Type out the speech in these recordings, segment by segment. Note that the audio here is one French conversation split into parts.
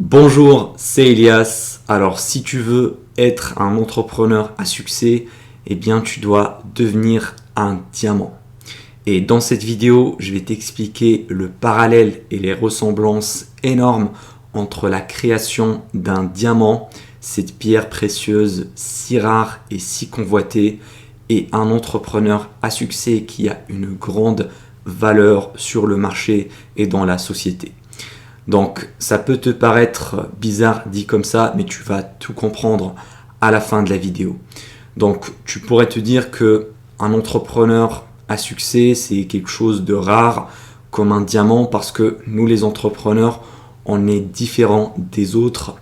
Bonjour, c'est Elias. Alors si tu veux être un entrepreneur à succès, eh bien tu dois devenir un diamant. Et dans cette vidéo, je vais t'expliquer le parallèle et les ressemblances énormes entre la création d'un diamant, cette pierre précieuse si rare et si convoitée, et un entrepreneur à succès qui a une grande valeur sur le marché et dans la société. Donc ça peut te paraître bizarre dit comme ça, mais tu vas tout comprendre à la fin de la vidéo. Donc tu pourrais te dire que un entrepreneur à succès, c'est quelque chose de rare comme un diamant parce que nous les entrepreneurs, on est différents des autres.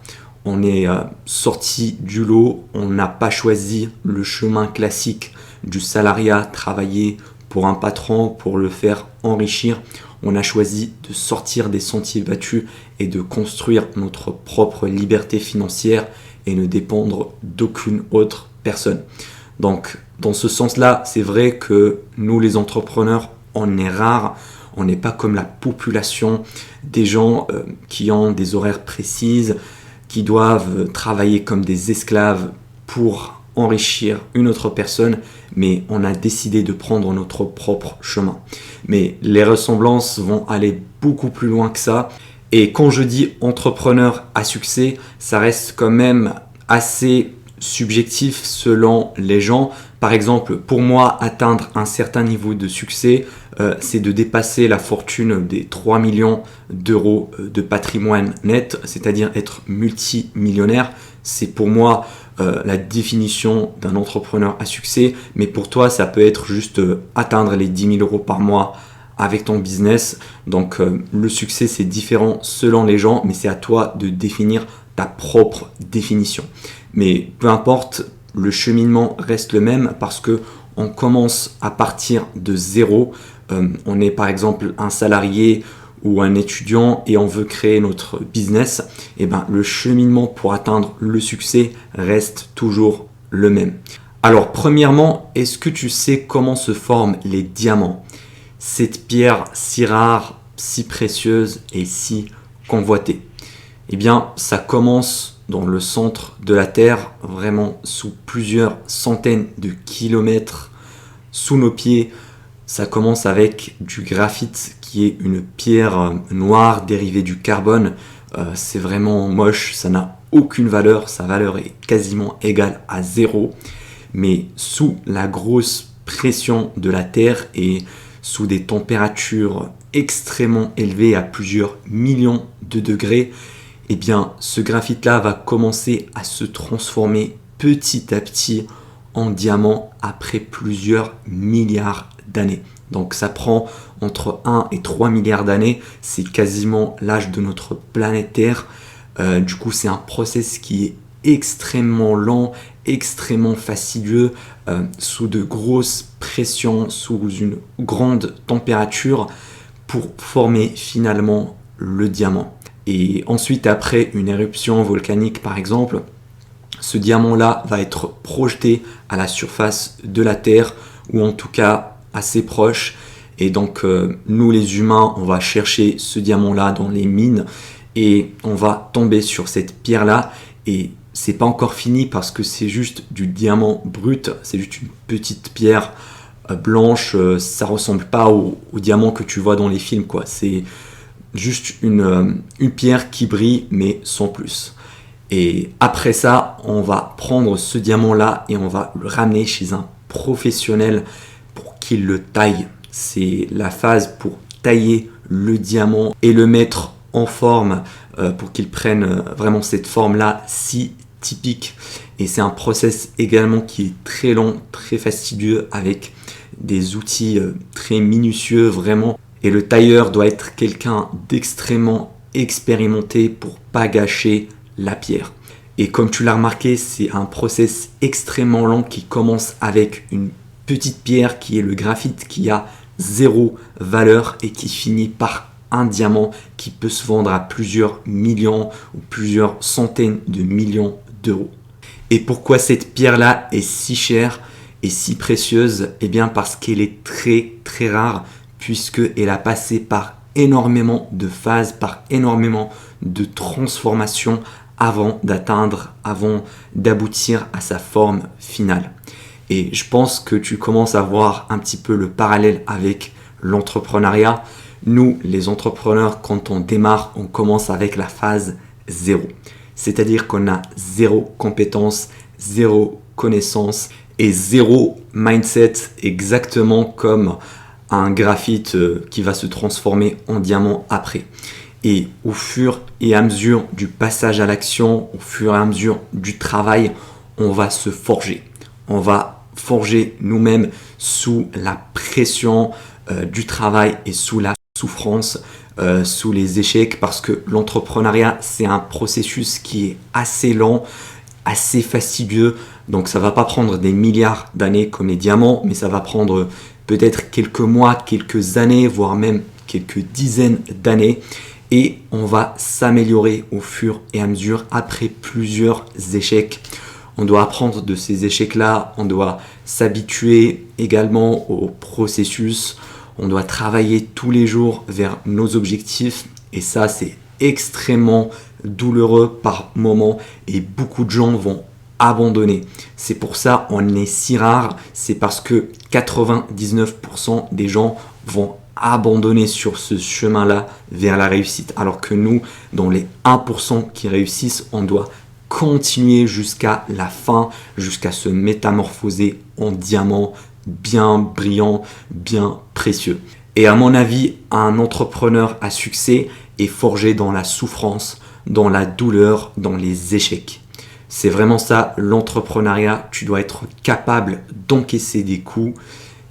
On est sorti du lot, on n'a pas choisi le chemin classique du salariat, travailler pour un patron, pour le faire enrichir. On a choisi de sortir des sentiers battus et de construire notre propre liberté financière et ne dépendre d'aucune autre personne. Donc, dans ce sens-là, c'est vrai que nous, les entrepreneurs, on est rares. On n'est pas comme la population des gens qui ont des horaires précises, qui doivent travailler comme des esclaves pour enrichir une autre personne, mais on a décidé de prendre notre propre chemin. Mais les ressemblances vont aller beaucoup plus loin que ça. Et quand je dis entrepreneur à succès, ça reste quand même assez subjectif selon les gens. Par exemple, pour moi, atteindre un certain niveau de succès, c'est de dépasser la fortune des 3 millions d'euros de patrimoine net, c'est-à-dire être multimillionnaire. C'est pour moi la définition d'un entrepreneur à succès, mais pour toi, ça peut être juste atteindre les 10 000 euros par mois avec ton business. Donc le succès, c'est différent selon les gens, mais c'est à toi de définir ta propre définition. Mais peu importe, le cheminement reste le même parce que on commence à partir de zéro. On est par exemple un salarié ou un étudiant et on veut créer notre business. Et ben, le cheminement pour atteindre le succès reste toujours le même. Alors premièrement, est-ce que tu sais comment se forment les diamants? Cette pierre si rare, si précieuse et si convoitée. Eh bien, ça commence dans le centre de la Terre, vraiment sous plusieurs centaines de kilomètres sous nos pieds. Ça commence avec du graphite qui est une pierre noire dérivée du carbone. C'est vraiment moche, ça n'a aucune valeur, sa valeur est quasiment égale à zéro. Mais sous la grosse pression de la Terre et sous des températures extrêmement élevées à plusieurs millions de degrés, eh bien, ce graphite-là va commencer à se transformer petit à petit en diamant après plusieurs milliards d'années. Donc ça prend entre 1 et 3 milliards d'années, c'est quasiment l'âge de notre planète Terre. Du coup, c'est un process qui est extrêmement lent, extrêmement fastidieux, sous de grosses pressions, sous une grande température pour former finalement le diamant. Et ensuite, après une éruption volcanique par exemple, ce diamant-là va être projeté à la surface de la Terre, ou en tout cas assez proche. Et donc nous les humains, on va chercher ce diamant-là dans les mines et on va tomber sur cette pierre-là. Et c'est pas encore fini parce que c'est juste du diamant brut, c'est juste une petite pierre blanche, ça ressemble pas au diamant que tu vois dans les films, quoi. C'est juste une pierre qui brille, mais sans plus. Et après ça, on va prendre ce diamant-là et on va le ramener chez un professionnel pour qu'il le taille. C'est la phase pour tailler le diamant et le mettre en forme pour qu'il prenne vraiment cette forme-là si typique. Et c'est un process également qui est très long, très fastidieux, avec des outils très minutieux vraiment. Et le tailleur doit être quelqu'un d'extrêmement expérimenté pour pas gâcher la pierre. Et comme tu l'as remarqué, c'est un process extrêmement lent qui commence avec une petite pierre qui est le graphite qui a zéro valeur et qui finit par un diamant qui peut se vendre à plusieurs millions ou plusieurs centaines de millions d'euros. Et pourquoi cette pierre-là est si chère et si précieuse? Eh bien parce qu'elle est très très rare, puisqu'elle a passé par énormément de phases, par énormément de transformation avant d'aboutir à sa forme finale. Et je pense que tu commences à voir un petit peu le parallèle avec l'entrepreneuriat. Nous, les entrepreneurs, quand on démarre, on commence avec la phase 0. C'est-à-dire qu'on a 0 compétence, 0 connaissance et 0 mindset, exactement comme un graphite qui va se transformer en diamant après. Et au fur et à mesure du passage à l'action, au fur et à mesure du travail, on va se forger. On va forger nous-mêmes sous la pression du travail et sous la souffrance, sous les échecs, parce que l'entrepreneuriat, c'est un processus qui est assez lent, assez fastidieux. Donc ça va pas prendre des milliards d'années comme les diamants, mais ça va prendre peut-être quelques mois, quelques années, voire même quelques dizaines d'années. Et on va s'améliorer au fur et à mesure après plusieurs échecs. On doit apprendre de ces échecs-là, on doit s'habituer également au processus, on doit travailler tous les jours vers nos objectifs et ça c'est extrêmement douloureux par moment et beaucoup de gens vont abandonner. C'est pour ça on est si rare, c'est parce que 99% des gens vont abandonner sur ce chemin-là vers la réussite. Alors que nous, dans les 1% qui réussissent, on doit continuer jusqu'à la fin, jusqu'à se métamorphoser en diamant bien brillant, bien précieux. Et à mon avis, un entrepreneur à succès est forgé dans la souffrance, dans la douleur, dans les échecs. C'est vraiment ça, l'entrepreneuriat. Tu dois être capable d'encaisser des coups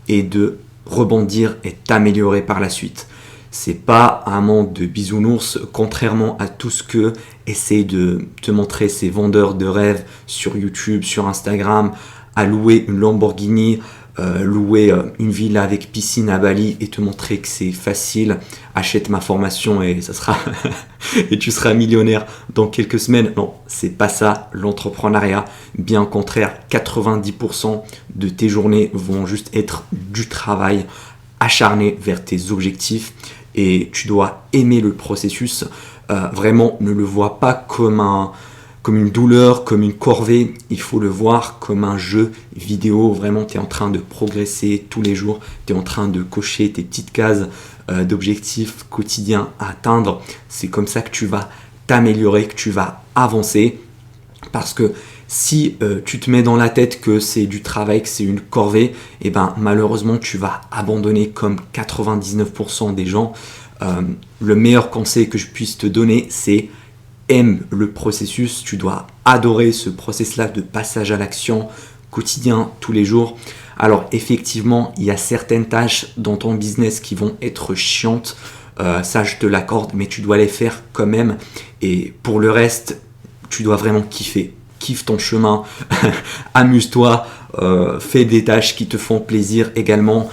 et de rebondir et t'améliorer par la suite. C'est pas un monde de bisounours, contrairement à tout ce que essayent de te montrer ces vendeurs de rêves sur YouTube, sur Instagram, à louer une Lamborghini, louer une villa avec piscine à Bali et te montrer que c'est facile. Achète ma formation et ça sera et tu seras millionnaire dans quelques semaines. Non, c'est pas ça l'entrepreneuriat. Bien au contraire, 90% de tes journées vont juste être du travail acharné vers tes objectifs et tu dois aimer le processus. Vraiment, ne le vois pas comme une douleur, comme une corvée. Il faut le voir comme un jeu vidéo. Vraiment, tu es en train de progresser tous les jours. Tu es en train de cocher tes petites cases d'objectifs quotidiens à atteindre. C'est comme ça que tu vas t'améliorer, que tu vas avancer. Parce que si tu te mets dans la tête que c'est du travail, que c'est une corvée, et ben malheureusement tu vas abandonner comme 99% des gens. Le meilleur conseil que je puisse te donner, c'est aime le processus. Tu dois adorer ce processus-là de passage à l'action quotidien tous les jours. Alors effectivement, il y a certaines tâches dans ton business qui vont être chiantes. Ça, je te l'accorde, mais tu dois les faire quand même. Et pour le reste, tu dois vraiment kiffer. Kiffe ton chemin, amuse-toi, fais des tâches qui te font plaisir également.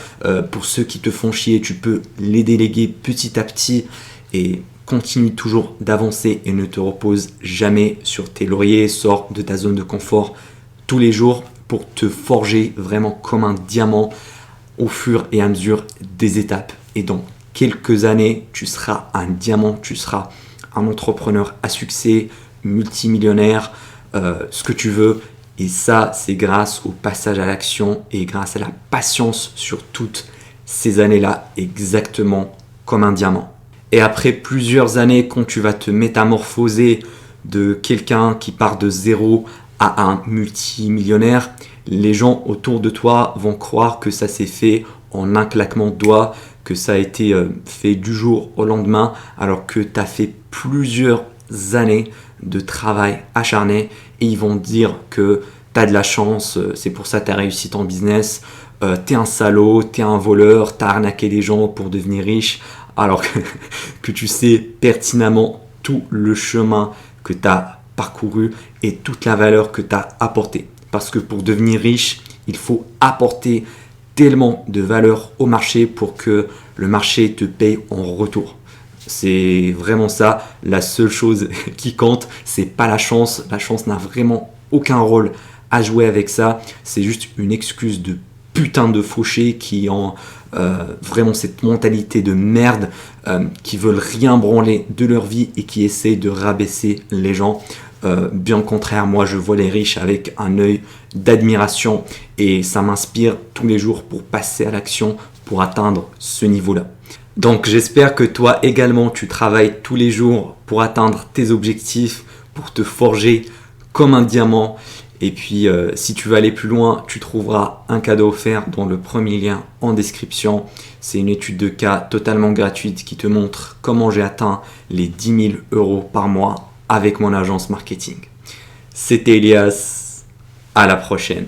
Pour ceux qui te font chier, tu peux les déléguer petit à petit et continue toujours d'avancer et ne te repose jamais sur tes lauriers. Sors de ta zone de confort tous les jours pour te forger vraiment comme un diamant au fur et à mesure des étapes. Et dans quelques années, tu seras un diamant, tu seras un entrepreneur à succès, multimillionnaire, ce que tu veux. Et ça, c'est grâce au passage à l'action et grâce à la patience sur toutes ces années-là, exactement comme un diamant. Et après plusieurs années, quand tu vas te métamorphoser de quelqu'un qui part de zéro à un multimillionnaire, les gens autour de toi vont croire que ça s'est fait en un claquement de doigts, que ça a été fait du jour au lendemain, alors que tu as fait plusieurs années de travail acharné et ils vont dire que tu as de la chance, c'est pour ça que tu as réussi ton business, tu es un salaud, tu es un voleur, tu as arnaqué les gens pour devenir riche, alors que tu sais pertinemment tout le chemin que tu as parcouru et toute la valeur que tu as apportée. Parce que pour devenir riche, il faut apporter tellement de valeur au marché pour que le marché te paye en retour. C'est vraiment ça, la seule chose qui compte, c'est pas la chance. La chance n'a vraiment aucun rôle à jouer avec ça. C'est juste une excuse de putains de fauchés qui ont vraiment cette mentalité de merde, qui veulent rien branler de leur vie et qui essayent de rabaisser les gens. Bien au contraire, moi je vois les riches avec un œil d'admiration et ça m'inspire tous les jours pour passer à l'action, pour atteindre ce niveau-là. Donc j'espère que toi également tu travailles tous les jours pour atteindre tes objectifs, pour te forger comme un diamant. Et puis si tu veux aller plus loin, tu trouveras un cadeau offert dans le premier lien en description. C'est une étude de cas totalement gratuite qui te montre comment j'ai atteint les 10 000 € par mois avec mon agence marketing. C'était Elias, à la prochaine.